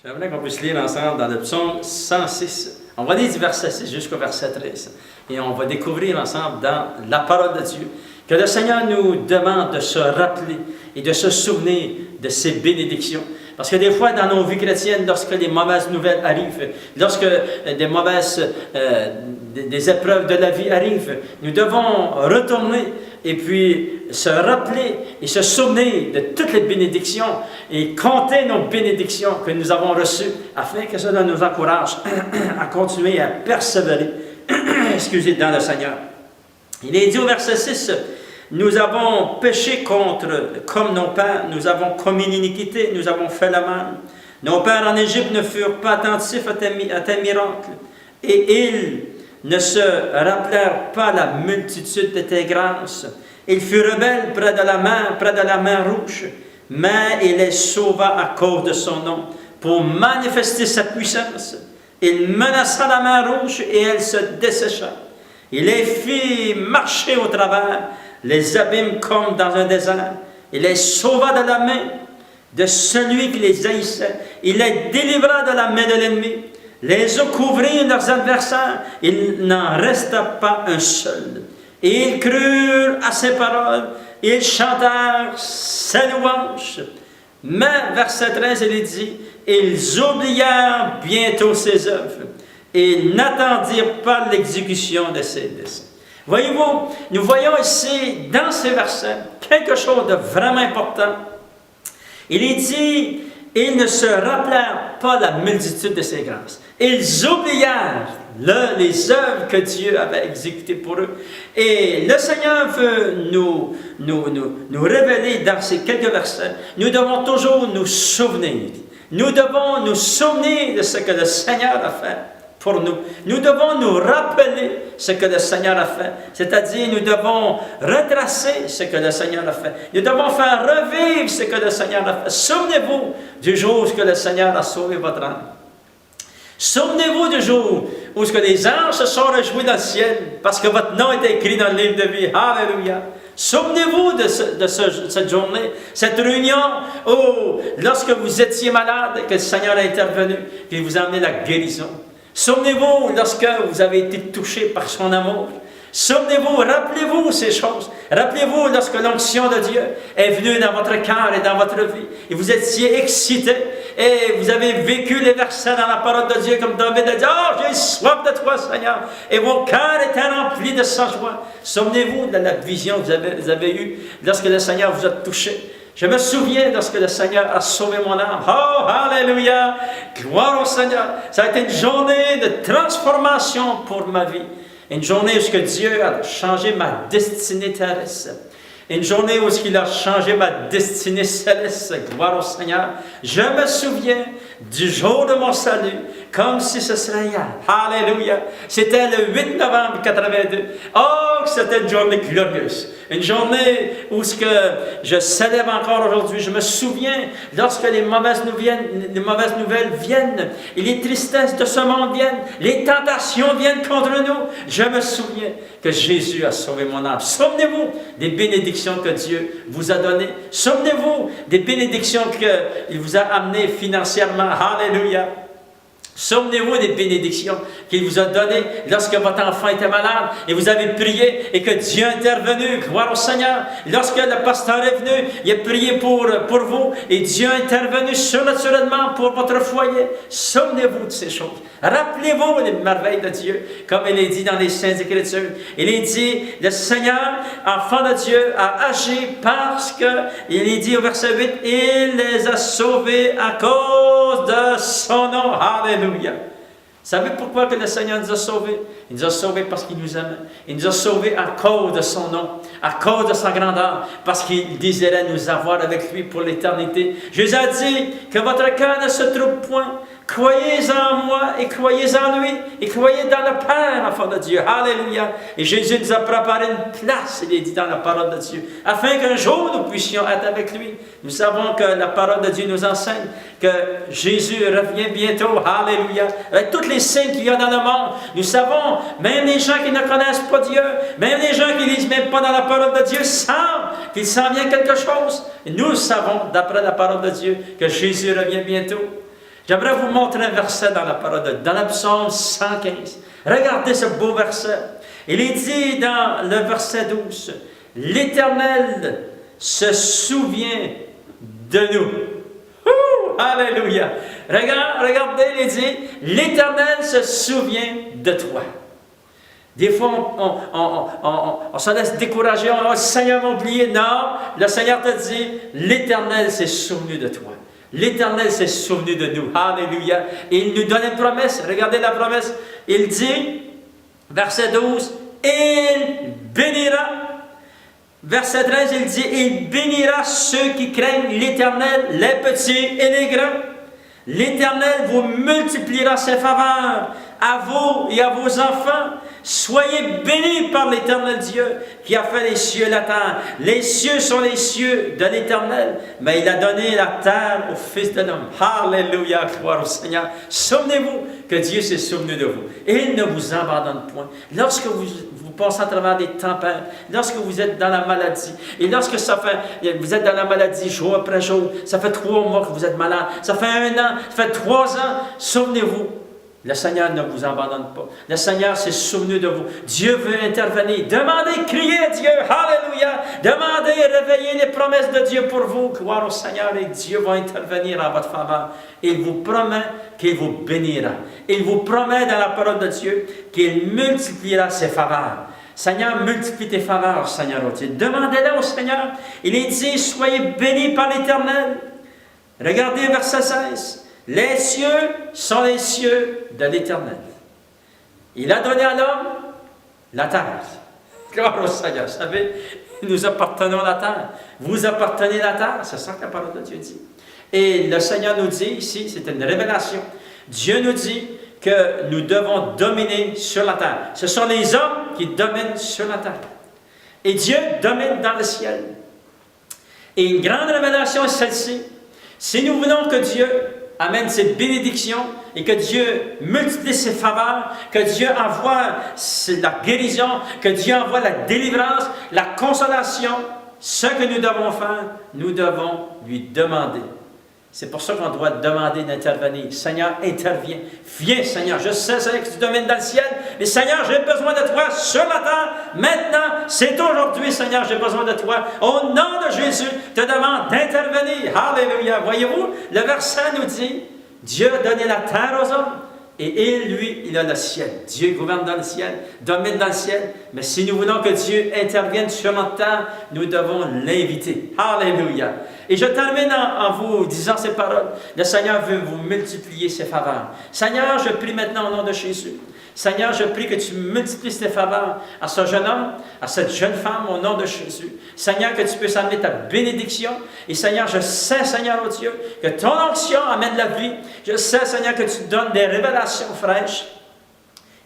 J'aimerais qu'on puisse lire ensemble dans le psaume 106. On va lire du verset 6 jusqu'au verset 13. Et on va découvrir ensemble dans la parole de Dieu que le Seigneur nous demande de se rappeler et de se souvenir de ses bénédictions. Parce que des fois, dans nos vies chrétiennes, lorsque les mauvaises nouvelles arrivent, lorsque des épreuves de la vie arrivent, nous devons retourner et puis se rappeler et se souvenir de toutes les bénédictions et compter nos bénédictions que nous avons reçues afin que cela nous encourage à continuer à persévérer dans le Seigneur. Il est dit au verset 6, « Nous avons péché comme nos pères, nous avons commis l'iniquité, nous avons fait le mal. Nos pères en Égypte ne furent pas attentifs à tes miracles, et ils ne se rappelèrent pas la multitude de tes grâces. Ils furent rebelles près de la mer Rouge, mais il les sauva à cause de son nom, pour manifester sa puissance. Il menaça la mer Rouge et elle se dessécha. Il les fit marcher au travers, les abîmes comme dans un désert. Il les sauva de la main de celui qui les haïssait. Il les délivra de la main de l'ennemi. Les eaux couvrirent leurs adversaires. Il n'en resta pas un seul. Et ils crurent à ses paroles. Ils chantèrent ses louanges. Mais, verset 13, il est dit, ils oublièrent bientôt ses œuvres. Et ils n'attendirent pas l'exécution de ses desseins. Voyez-vous, nous voyons ici, dans ces versets, quelque chose de vraiment important. Il est dit, ils ne se rappelèrent pas la multitude de ses grâces. Ils oublièrent les œuvres que Dieu avait exécutées pour eux. Et le Seigneur veut nous révéler dans ces quelques versets. Nous devons toujours nous souvenir. Nous devons nous souvenir de ce que le Seigneur a fait pour nous. Nous devons nous rappeler ce que le Seigneur a fait. C'est-à-dire, nous devons retracer ce que le Seigneur a fait. Nous devons faire revivre ce que le Seigneur a fait. Souvenez-vous du jour où le Seigneur a sauvé votre âme. Souvenez-vous du jour où les anges se sont réjouis dans le ciel parce que votre nom est écrit dans le livre de vie. Alléluia! Souvenez-vous de cette journée, cette réunion où, lorsque vous étiez malade, que le Seigneur a intervenu, qu'il vous a amené la guérison. Souvenez-vous lorsque vous avez été touché par son amour. Souvenez-vous, rappelez-vous ces choses. Rappelez-vous lorsque l'onction de Dieu est venue dans votre cœur et dans votre vie. Et vous étiez excité et vous avez vécu les versets dans la parole de Dieu comme David a dit, « Oh, j'ai soif de toi, Seigneur! » Et vos cœurs étaient remplis de sa joie. Souvenez-vous de la vision que vous avez eue lorsque le Seigneur vous a touché. Je me souviens lorsque le Seigneur a sauvé mon âme. Oh, alléluia! Gloire au Seigneur! Ça a été une journée de transformation pour ma vie. Une journée où Dieu a changé ma destinée terrestre. Une journée où il a changé ma destinée céleste. Gloire au Seigneur. Je me souviens du jour de mon salut, comme si ce serait hier. Alléluia. C'était le 8 novembre 82. Oh, c'était une journée glorieuse. Une journée où je célèbre encore aujourd'hui. Je me souviens lorsque les mauvaises nouvelles viennent, et les tristesses de ce monde viennent, les tentations viennent contre nous. Je me souviens que Jésus a sauvé mon âme. Souvenez-vous des bénédictions que Dieu vous a données. Souvenez-vous des bénédictions qu'il vous a amenées financièrement. Alléluia. Souvenez-vous des bénédictions qu'il vous a données lorsque votre enfant était malade et vous avez prié et que Dieu est intervenu. Gloire au Seigneur. Lorsque le pasteur est venu, il a prié pour vous et Dieu est intervenu surnaturellement pour votre foyer. Souvenez-vous de ces choses. Rappelez-vous les merveilles de Dieu, comme il est dit dans les Saintes Écritures. Il est dit, le Seigneur, enfant de Dieu, a agi parce que, il est dit au verset 8, il les a sauvés à cause de son nom. Alléluia. Savez pourquoi que le Seigneur nous a sauvés? Il nous a sauvés parce qu'il nous aime. Il nous a sauvés à cause de son nom, à cause de sa grandeur, parce qu'il désirait nous avoir avec lui pour l'éternité. Jésus a dit que votre cœur ne se trouble point. Croyez en moi et croyez en lui et croyez dans le Père, enfant de Dieu. Alléluia. Et Jésus nous a préparé une place, il est dit dans la parole de Dieu, afin qu'un jour nous puissions être avec lui. Nous savons que la parole de Dieu nous enseigne que Jésus revient bientôt. Alléluia. Avec toutes les signes qu'il y a dans le monde, nous savons, même les gens qui ne connaissent pas Dieu, même les gens qui ne lisent même pas dans la parole de Dieu, savent qu'il s'en vient quelque chose. Et nous savons, d'après la parole de Dieu, que Jésus revient bientôt. J'aimerais vous montrer un verset dans la parole de Dieu, dans le psaume 115. Regardez ce beau verset. Il est dit dans le verset 12, l'Éternel se souvient de nous. Alléluia! Regardez, il est dit, l'Éternel se souvient de toi. Des fois, on se laisse décourager, on dit, le Seigneur m'a oublié. Non, le Seigneur te dit, l'Éternel s'est souvenu de toi. L'Éternel s'est souvenu de nous. Alléluia. Et il nous donne une promesse. Regardez la promesse. Il dit, verset 12, il bénira. Verset 13, il dit, il bénira ceux qui craignent l'Éternel, les petits et les grands. L'Éternel vous multipliera ses faveurs à vous et à vos enfants. Soyez bénis par l'Éternel Dieu qui a fait les cieux et la terre. Les cieux sont les cieux de l'Éternel, mais il a donné la terre au Fils de l'homme. Alléluia, gloire au Seigneur. Souvenez-vous que Dieu s'est souvenu de vous. Et il ne vous abandonne point. Lorsque vous passez à travers des tempêtes, lorsque vous êtes dans la maladie, et lorsque vous êtes dans la maladie jour après jour, ça fait 3 mois que vous êtes malade, ça fait 1 an, ça fait 3 ans, souvenez-vous, le Seigneur ne vous abandonne pas. Le Seigneur s'est souvenu de vous. Dieu veut intervenir. Demandez, criez à Dieu. Alléluia. Demandez, réveillez les promesses de Dieu pour vous. Gloire au Seigneur et Dieu va intervenir en votre faveur. Il vous promet qu'il vous bénira. Il vous promet dans la parole de Dieu qu'il multipliera ses faveurs. Seigneur, multiplie tes faveurs, Seigneur. Demandez-le au Seigneur. Il est dit, soyez bénis par l'Éternel. Regardez verset 16. Les cieux sont les cieux de l'Éternel. Il a donné à l'homme la terre. Gloire au Seigneur. Vous savez, nous appartenons à la terre. Vous appartenez à la terre. C'est ça que la parole de Dieu dit. Et le Seigneur nous dit ici, c'est une révélation. Dieu nous dit que nous devons dominer sur la terre. Ce sont les hommes qui dominent sur la terre. Et Dieu domine dans le ciel. Et une grande révélation est celle-ci. Si nous voulons que Dieu amène ses bénédictions et que Dieu multiplie ses faveurs, que Dieu envoie la guérison, que Dieu envoie la délivrance, la consolation, ce que nous devons faire, nous devons lui demander. C'est pour ça qu'on doit demander d'intervenir. Seigneur, interviens. Viens, Seigneur. Je sais, Seigneur, que tu domines dans le ciel. Mais Seigneur, j'ai besoin de toi sur la terre. Maintenant, c'est aujourd'hui, Seigneur, j'ai besoin de toi. Au nom de Jésus, je te demande d'intervenir. Alléluia. Voyez-vous, le verset nous dit, Dieu a donné la terre aux hommes. Et il, lui, il a le ciel. Dieu gouverne dans le ciel, domine dans le ciel. Mais si nous voulons que Dieu intervienne sur notre terre, nous devons l'inviter. Alléluia. Et je termine en vous disant ces paroles. Le Seigneur veut vous multiplier ses faveurs. Seigneur, je prie maintenant au nom de Jésus. Seigneur, je prie que tu multiplies tes faveurs à ce jeune homme, à cette jeune femme, au nom de Jésus. Seigneur, que tu puisses amener ta bénédiction. Et Seigneur, je sais, Seigneur, oh Dieu, que ton onction amène la vie. Je sais, Seigneur, que tu donnes des révélations fraîches.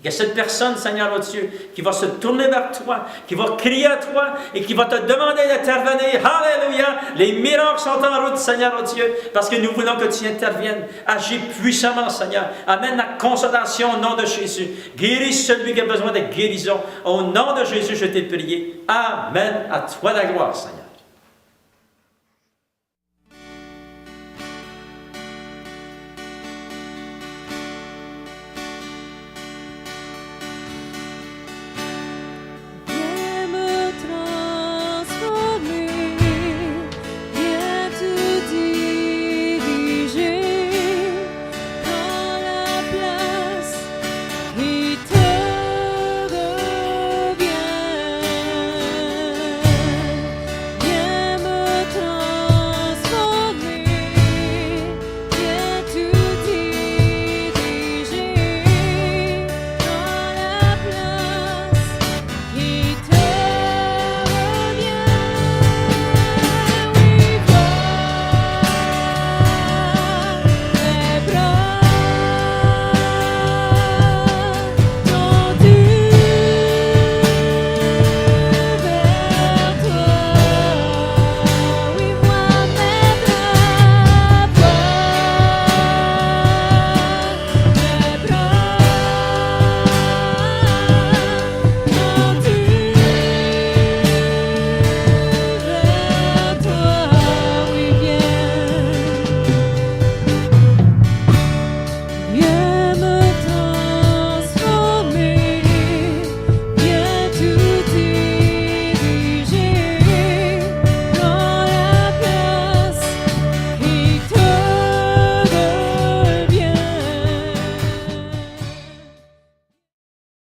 Il y a cette personne, Seigneur, oh Dieu, qui va se tourner vers toi, qui va crier à toi et qui va te demander d'intervenir. Alléluia! Les miracles sont en route, Seigneur, oh Dieu, parce que nous voulons que tu interviennes. Agis puissamment, Seigneur. Amène la consolation au nom de Jésus. Guéris celui qui a besoin de guérison. Au nom de Jésus, je t'ai prié. Amen. À toi la gloire, Seigneur.